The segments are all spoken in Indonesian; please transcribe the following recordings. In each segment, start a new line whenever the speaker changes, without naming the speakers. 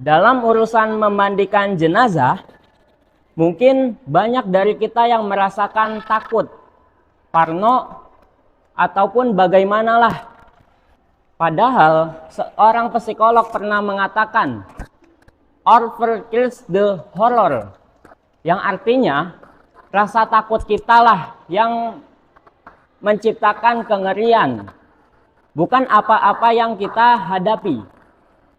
Dalam urusan memandikan jenazah, mungkin banyak dari kita yang merasakan takut, parno, ataupun bagaimanalah. Padahal seorang psikolog pernah mengatakan, "Horror kills the horror," yang artinya rasa takut kitalah yang menciptakan kengerian, bukan apa-apa yang kita hadapi.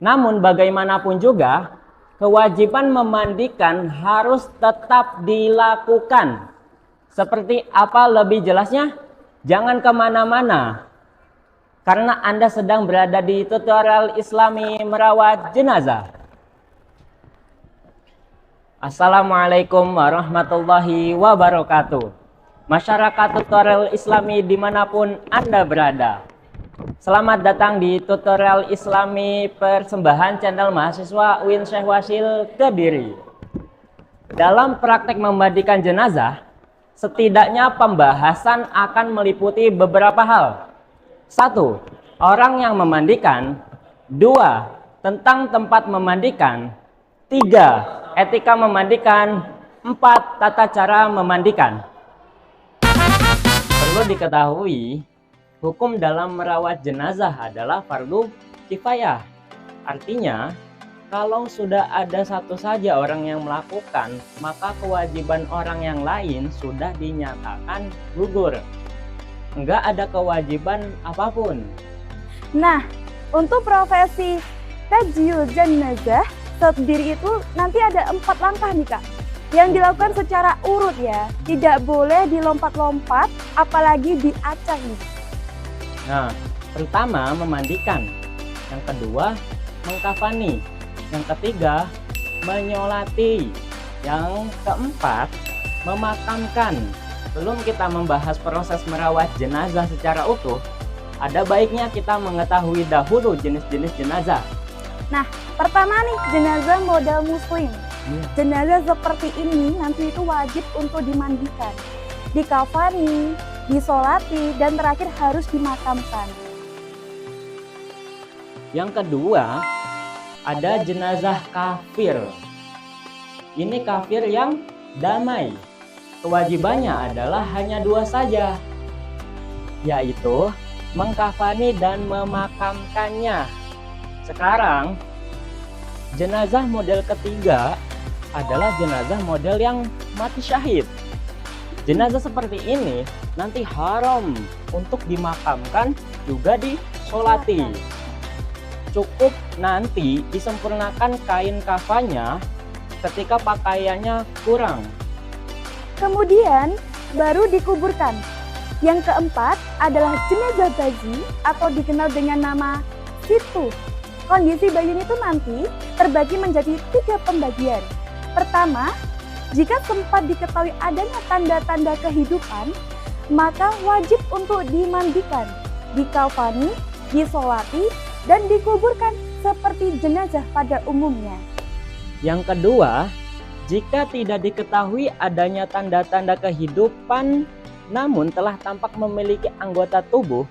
Namun bagaimanapun juga, kewajiban memandikan harus tetap dilakukan. Seperti apa lebih jelasnya? Jangan kemana-mana, karena Anda sedang berada di tutorial Islami merawat jenazah. Assalamualaikum warahmatullahi wabarakatuh. Masyarakat tutorial Islami dimanapun Anda berada, selamat datang di tutorial Islami persembahan channel mahasiswa UIN Syekh Wasil Kediri. Dalam praktek memandikan jenazah, setidaknya pembahasan akan meliputi beberapa hal. 1. Orang yang memandikan. 2. Tentang tempat memandikan. 3. Etika memandikan. 4. Tata cara memandikan. Perlu diketahui, hukum dalam merawat jenazah adalah fardu kifayah. Artinya, kalau sudah ada satu saja orang yang melakukan, maka kewajiban orang yang lain sudah dinyatakan gugur. Enggak ada kewajiban apapun.
Nah, untuk profesi tajhiyul jenazah sendiri itu nanti ada 4 langkah nih Kak, yang dilakukan secara urut ya. Tidak boleh dilompat-lompat, apalagi diacak nih.
Nah, pertama memandikan, yang kedua mengkafani, yang ketiga menyolati, yang keempat memakamkan. Sebelum kita membahas proses merawat jenazah secara utuh, ada baiknya kita mengetahui dahulu jenis-jenis jenazah.
Nah, pertama nih, jenazah model muslim. Jenazah seperti ini nanti itu wajib untuk dimandikan, dikafani, disolati, dan terakhir harus dimakamkan.
Yang kedua, ada jenazah kafir. Ini kafir yang damai. Kewajibannya adalah hanya 2 saja, yaitu mengkafani dan memakamkannya. Sekarang, jenazah model ketiga adalah jenazah model yang mati syahid. Jenazah seperti ini nanti haram untuk dimakamkan, juga disolati. Cukup nanti disempurnakan kain kafannya ketika pakaiannya kurang.
Kemudian baru dikuburkan. Yang keempat adalah jenazah bayi atau dikenal dengan nama situ. Kondisi bayi itu nanti terbagi menjadi 3 pembagian. Pertama, jika sempat diketahui adanya tanda-tanda kehidupan, maka wajib untuk dimandikan, dikafani, disolati, dan dikuburkan seperti jenazah pada umumnya.
Yang kedua, jika tidak diketahui adanya tanda-tanda kehidupan namun telah tampak memiliki anggota tubuh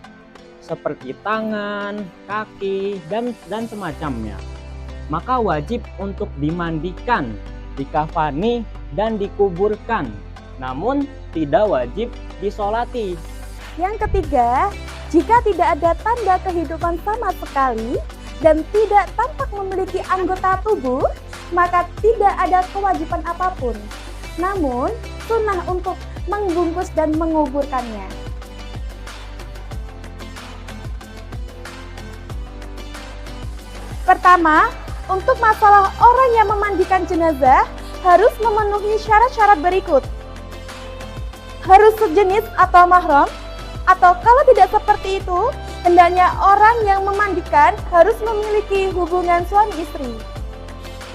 seperti tangan, kaki, dan semacamnya, maka wajib untuk dimandikan, dikafani, dan dikuburkan, namun tidak wajib disolati.
Yang ketiga, jika tidak ada tanda kehidupan sama sekali dan tidak tampak memiliki anggota tubuh, maka tidak ada kewajiban apapun. Namun, sunnah untuk membungkus dan menguburkannya. Pertama, untuk masalah orang yang memandikan jenazah harus memenuhi syarat-syarat berikut. Harus sejenis atau mahram, atau kalau tidak seperti itu, hendaknya orang yang memandikan harus memiliki hubungan suami istri.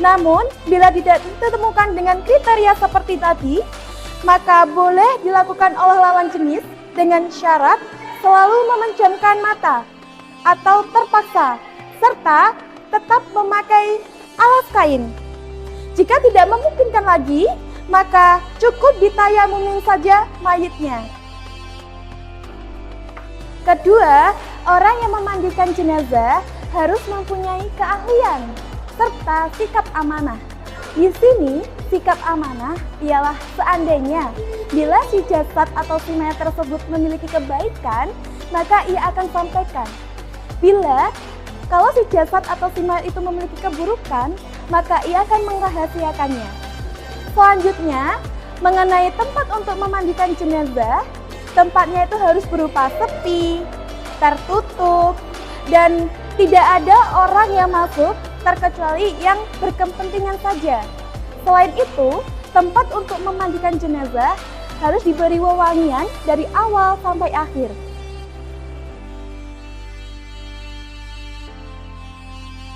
Namun, bila tidak ditemukan dengan kriteria seperti tadi, maka boleh dilakukan oleh lawan jenis dengan syarat selalu memejamkan mata atau terpaksa, serta tetap memakai alas kain. Jika tidak memungkinkan lagi, maka cukup ditayamumin saja mayitnya. Kedua, orang yang memandikan jenazah harus mempunyai keahlian serta sikap amanah. Di sini, sikap amanah ialah seandainya bila si jasad atau si mayat tersebut memiliki kebaikan, maka ia akan sampaikan. Kalau si jasad atau si mayat itu memiliki keburukan, maka ia akan merahasiakannya. Selanjutnya, mengenai tempat untuk memandikan jenazah, tempatnya itu harus berupa sepi, tertutup, dan tidak ada orang yang masuk terkecuali yang berkepentingan saja. Selain itu, tempat untuk memandikan jenazah harus diberi wewangian dari awal sampai akhir.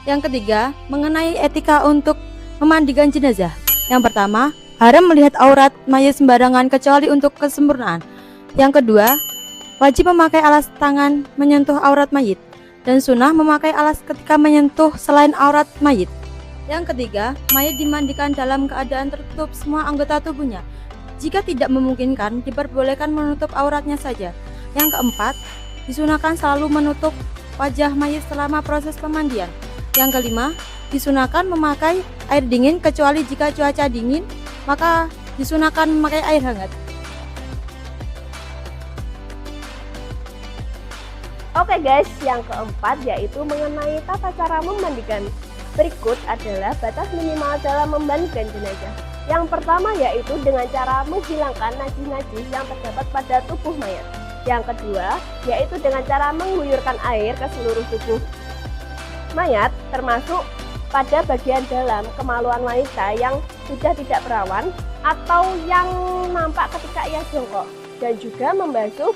Yang ketiga, mengenai etika untuk memandikan jenazah. Yang pertama, haram melihat aurat mayat sembarangan kecuali untuk kesempurnaan. Yang kedua, wajib memakai alas tangan menyentuh aurat mayit, dan sunnah memakai alas ketika menyentuh selain aurat mayit. Yang ketiga, mayit dimandikan dalam keadaan tertutup semua anggota tubuhnya. Jika tidak memungkinkan, diperbolehkan menutup auratnya saja. Yang keempat, disunahkan selalu menutup wajah mayit selama proses pemandian. Yang kelima, disunahkan memakai air dingin kecuali jika cuaca dingin, maka disunahkan memakai air hangat.
Oke guys, yang keempat yaitu mengenai tata cara memandikan. Berikut adalah batas minimal dalam memandikan jenazah. Yang pertama yaitu dengan cara menghilangkan najis-najis yang terdapat pada tubuh mayat. Yang kedua yaitu dengan cara mengguyurkan air ke seluruh tubuh mayat, termasuk pada bagian dalam kemaluan wanita yang sudah tidak perawan atau yang nampak ketika ia jongkok, dan juga membasuh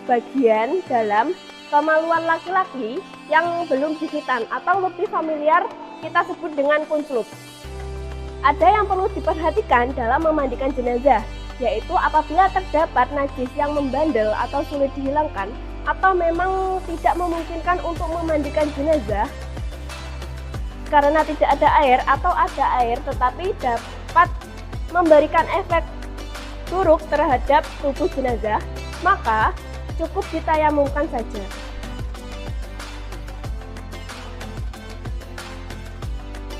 bagian dalam kemaluan laki-laki yang belum dihitan atau lebih familiar kita sebut dengan kunclup. Ada yang perlu diperhatikan dalam memandikan jenazah, yaitu apabila terdapat najis yang membandel atau sulit dihilangkan, atau memang tidak memungkinkan untuk memandikan jenazah karena tidak ada air, atau ada air tetapi dapat memberikan efek buruk terhadap tubuh jenazah, maka cukup ditayamumkan saja.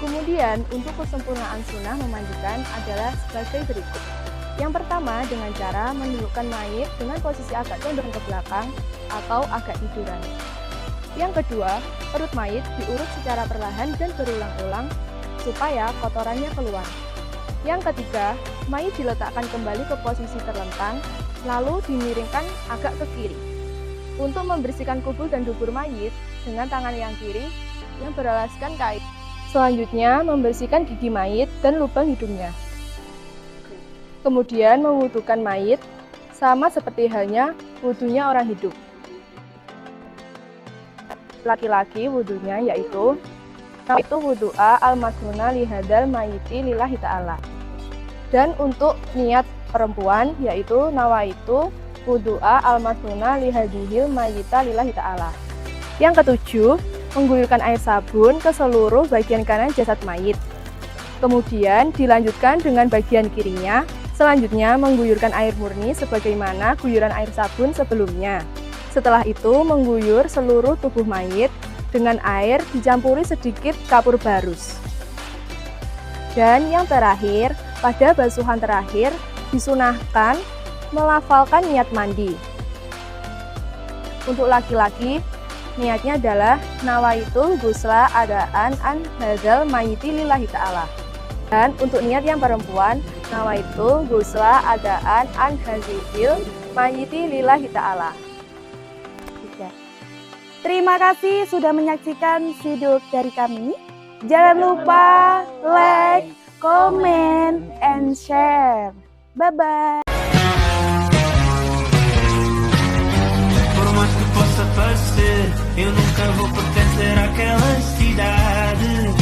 Kemudian untuk kesempurnaan sunnah memandikan adalah sebagai berikut. Yang pertama, dengan cara menundukkan mayit dengan posisi agak condong ke belakang atau agak tiduran. Yang kedua, perut mayit diurut secara perlahan dan berulang-ulang supaya kotorannya keluar. Yang ketiga, mayit diletakkan kembali ke posisi terlentang, lalu dimiringkan agak ke kiri. Untuk membersihkan kubur dan dubur mayit dengan tangan yang kiri yang beralaskan kain. Selanjutnya, membersihkan gigi mayit dan lubang hidungnya. Kemudian mewudukan mayit sama seperti halnya wudunya orang hidup. Laki-laki wudunya yaitu wudu'a al-masnuna lihadal mayiti lillahi ta'ala. Dan untuk niat perempuan yaitu nawaitu wudu'a al-masnuna lihadihil mayita lillahi ta'ala. Yang ketujuh, mengguyurkan air sabun ke seluruh bagian kanan jasad mayit. Kemudian dilanjutkan dengan bagian kirinya. Selanjutnya mengguyurkan air murni sebagaimana guyuran air sabun sebelumnya. Setelah itu mengguyur seluruh tubuh mayit dengan air dicampuri sedikit kapur barus. Dan yang terakhir, pada basuhan terakhir disunahkan melafalkan niat mandi. Untuk laki-laki, niatnya adalah nawaitul ghusla adaan an hadzal mayyiti lillahi ta'ala. Dan untuk niat yang perempuan, nawaitul ghusla adaan an hadzil mayyiti lillahi ta'ala.
Terima kasih sudah menyaksikan video dari kami. Jangan lupa like, comment, and share. Bye-bye.
Por mais que possa parecer, eu nunca vou pertencer àquela cidade.